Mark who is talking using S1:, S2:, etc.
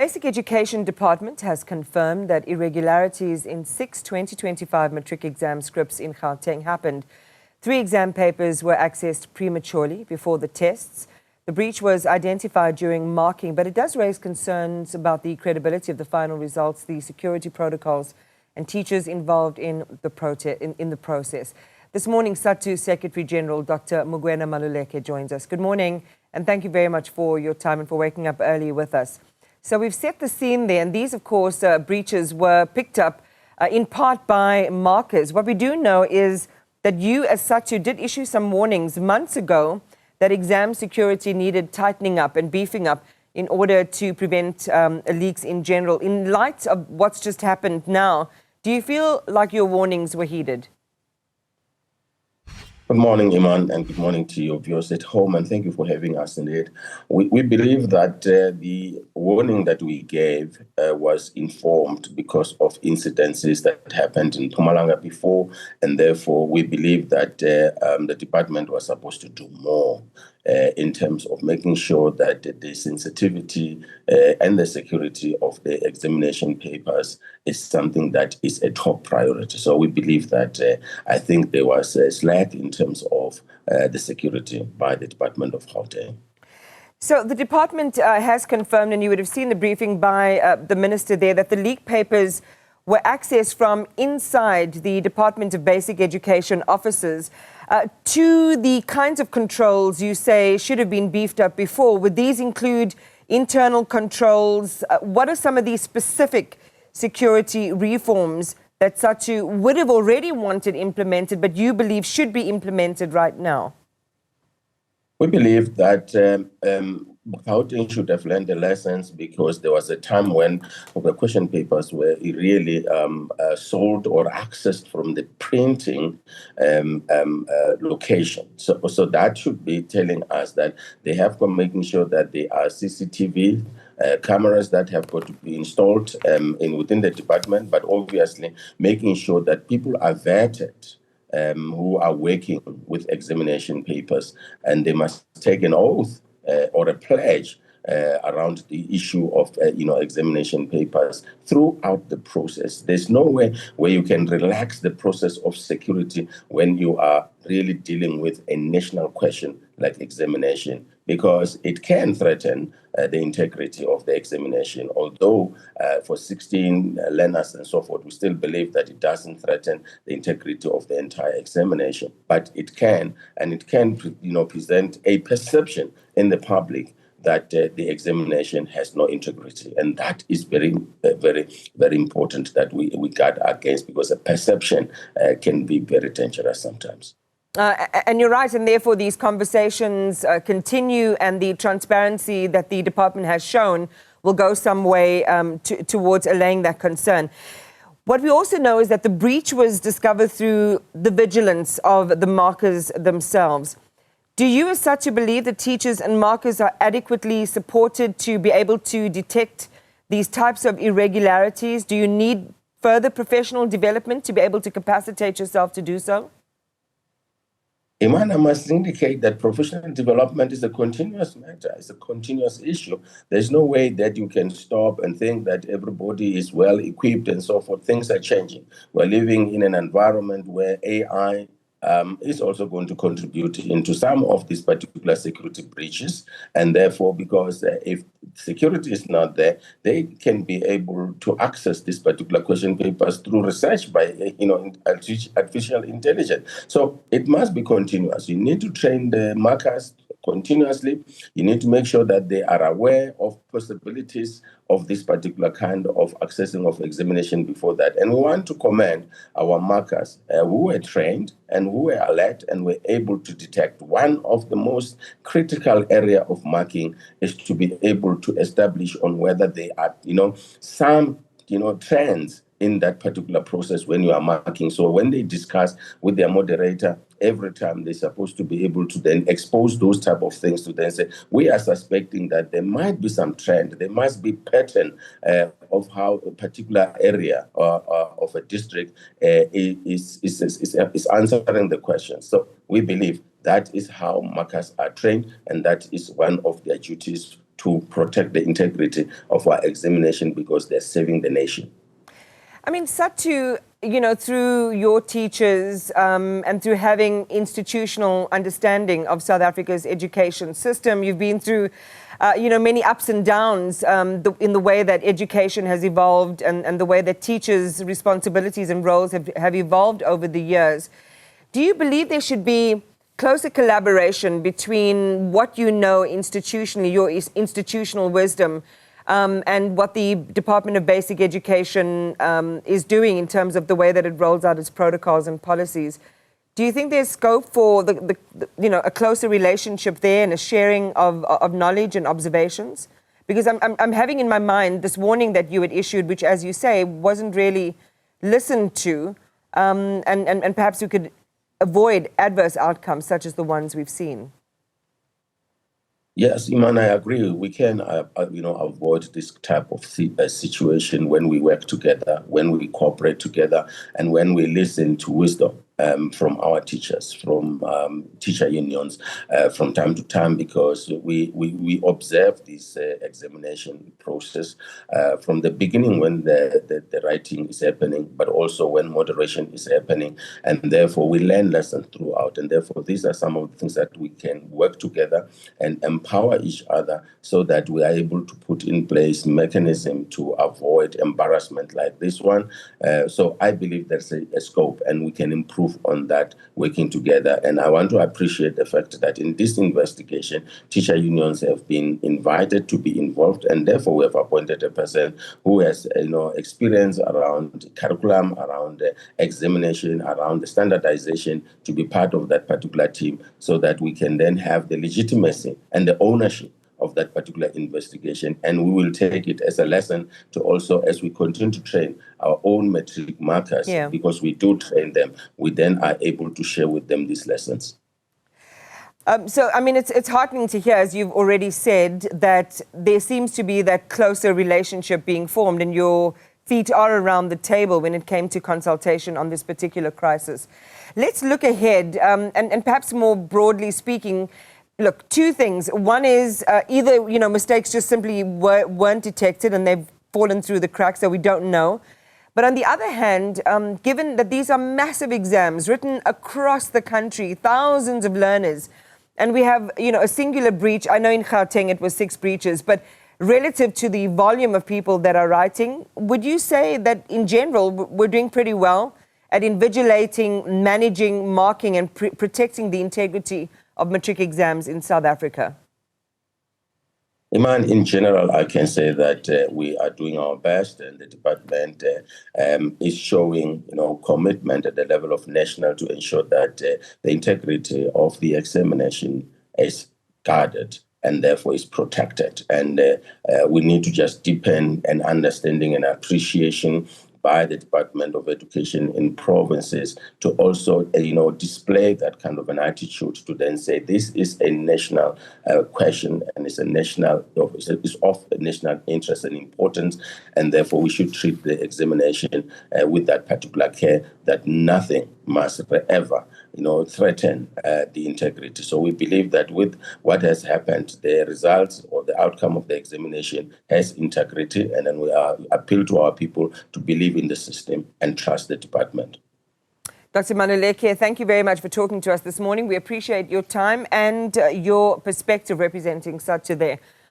S1: Basic Education Department has confirmed that irregularities in 6 2025 matric exam scripts in Gauteng happened. 3 exam papers were accessed prematurely before the tests. The breach was identified during marking, but it does raise concerns about the credibility of the final results, the security protocols, and teachers involved in the process. This morning, SADTU Secretary General Dr Mugwena Maluleke joins us. Good morning, and thank you very much for your time and for waking up early with us. So we've set the scene there, and these, of course, breaches were picked up in part by markers. What we do know is that you, as SADTU, did issue some warnings months ago that exam security needed tightening up and beefing up in order to prevent leaks in general. In light of what's just happened now, do you feel like your warnings were heeded?
S2: Good morning, Iman, and good morning to your viewers at home, and thank you for having us indeed. We believe that the warning that we gave was informed because of incidences that happened in Mpumalanga before, and therefore we believe that the department was supposed to do more in terms of making sure that the sensitivity and the security of the examination papers is something that is a top priority. So we believe that I think there was a slack in terms of the security by the Department of Gauteng.
S1: So the department has confirmed, and you would have seen the briefing by the minister there, that the leaked papers were accessed from inside the Department of Basic Education offices to the kinds of controls you say should have been beefed up before. Would these include internal controls? What are some of these specific security reforms that SADTU would have already wanted implemented, but you believe should be implemented right now?
S2: We believe that Gauteng should have learned the lessons, because there was a time when the question papers were really sold or accessed from the printing location. So that should be telling us that they have been making sure that there are CCTV cameras that have got to be installed within the department, but obviously making sure that people are vetted who are working with examination papers, and they must take an oath or a pledge around the issue of examination papers throughout the process. There's no way where you can relax the process of security when you are really dealing with a national question like examination, because it can threaten the integrity of the examination. Although for 16 learners and so forth, we still believe that it doesn't threaten the integrity of the entire examination. But it can, and it can, present a perception in the public that the examination has no integrity. And that is very, very, very important that we guard against, because a perception can be very dangerous sometimes.
S1: And you're right, and therefore these conversations continue, and the transparency that the department has shown will go some way towards allaying that concern. What we also know is that the breach was discovered through the vigilance of the markers themselves. Do you, as such, believe that teachers and markers are adequately supported to be able to detect these types of irregularities? Do you need further professional development to be able to capacitate yourself to do so?
S2: Iman, I must indicate that professional development is a continuous matter. It's a continuous issue. There's no way that you can stop and think that everybody is well equipped and so forth. Things are changing. We're living in an environment where AI is also going to contribute into some of these particular security breaches. And therefore, because if security is not there, they can be able to access these particular question papers through research by, artificial intelligence. So it must be continuous. You need to train the markers continuously. You need to make sure that they are aware of possibilities of this particular kind of accessing of examination before that. And we want to commend our markers who were trained and who were alert and were able to detect. One of the most critical area of marking is to be able to establish on whether there are, some, trends in that particular process when you are marking. So when they discuss with their moderator, every time they're supposed to be able to then expose those type of things to then say, we are suspecting that there might be some trend, there must be pattern of how a particular area of a district is answering the question. So we believe that is how markers are trained, and that is one of their duties to protect the integrity of our examination because they're saving the nation.
S1: I mean, SADTU, through your teachers and through having institutional understanding of South Africa's education system, you've been through, many ups and downs in the way that education has evolved and the way that teachers' responsibilities and roles have evolved over the years. Do you believe there should be closer collaboration between what you know institutionally, your institutional wisdom, and what the Department of Basic Education is doing in terms of the way that it rolls out its protocols and policies? Do you think there's scope for a closer relationship there and a sharing of knowledge and observations? Because I'm having in my mind this warning that you had issued, which, as you say, wasn't really listened to, and perhaps we could avoid adverse outcomes such as the ones we've seen.
S2: Yes, Iman, I agree. We can, avoid this type of situation when we work together, when we cooperate together, and when we listen to wisdom from our teachers, from teacher unions from time to time, because we observe this examination process from the beginning when the writing is happening, but also when moderation is happening, and therefore we learn lessons throughout. And therefore, these are some of the things that we can work together and empower each other so that we are able to put in place mechanism to avoid embarrassment like this one. So I believe there's a scope, and we can improve on that working together. And I want to appreciate the fact that in this investigation, teacher unions have been invited to be involved, and therefore we have appointed a person who has experience around curriculum, around examination, around the standardization, to be part of that particular team, so that we can then have the legitimacy and the ownership of that particular investigation. And we will take it as a lesson to also, as we continue to train our own matric markers, because we do train them, we then are able to share with them these lessons.
S1: So, I mean, it's heartening to hear, as you've already said, that there seems to be that closer relationship being formed, and your feet are around the table when it came to consultation on this particular crisis. Let's look ahead, and perhaps more broadly speaking, look, two things. One is either, mistakes just simply weren't detected and they've fallen through the cracks, so we don't know. But on the other hand, given that these are massive exams written across the country, thousands of learners, and we have, a singular breach. I know in Gauteng it was 6 breaches, but relative to the volume of people that are writing, would you say that in general we're doing pretty well at invigilating, managing, marking, and protecting the integrity of matric exams in South Africa?
S2: Iman, in general, I can say that we are doing our best, and the department is showing, commitment at the level of national to ensure that the integrity of the examination is guarded and therefore is protected. And we need to just deepen an understanding and appreciation by the Department of Education in provinces to also, display that kind of an attitude to then say this is a national question, and it's of national interest and importance, and therefore we should treat the examination with that particular care, that nothing must ever, threaten the integrity. So we believe that with what has happened, the results or the outcome of the examination has integrity, and then we appeal to our people to believe in the system and trust the department.
S1: Dr. Maluleke, thank you very much for talking to us this morning. We appreciate your time and your perspective representing SADTU there.